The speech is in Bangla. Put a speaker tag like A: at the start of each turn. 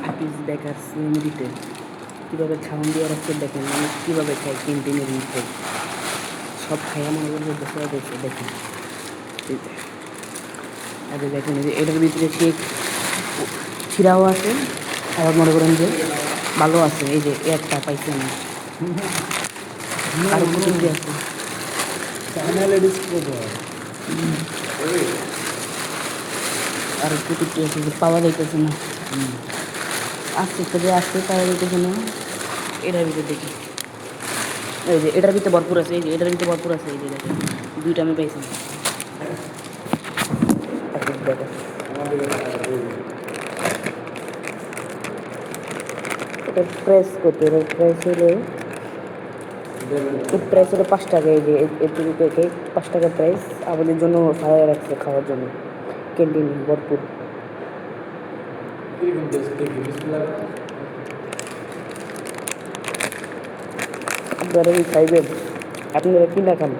A: আপিস বেকার মেমোরিতে কীভাবে ছাউন দিয়ে রাখছে দেখেন, মানুষ কীভাবে খায় ক্যান্টিনের ভিতরে সব খায় আমার বলতে বসে দেখছে দেখেন। আগে দেখেন যে এটার ভিতরে ঠিক ছিঁড়াও আছে, আবার মনে করেন যে ভালো আছে, এই যে একটা পাইছি আমি আর কুচি আছে আর কুচি আছে যে পাওয়া যাইতেছে না, আস্তে আস্তে আসতে পাওয়া যাইতেছে না। এটার ভিতরে দেখি এই যে এটার ভিতরে ভরপুর আছে, এই যে এটার ভিতরে ভরপুর আছে, এই যে দেখেন দুইটা আমি পাইছি। এটা প্রেস করতে, এটা প্রেস হলে প্রাইস হলো 5 টাকা। এই যে এটুকু কেক 5 টাকা প্রাইস, আমাদের জন্য ভাড়া রাখছে খাওয়ার জন্য, ক্যান্টিন ভরপুর। আপনারা কি খাইবেন? আপনারা কি না খান?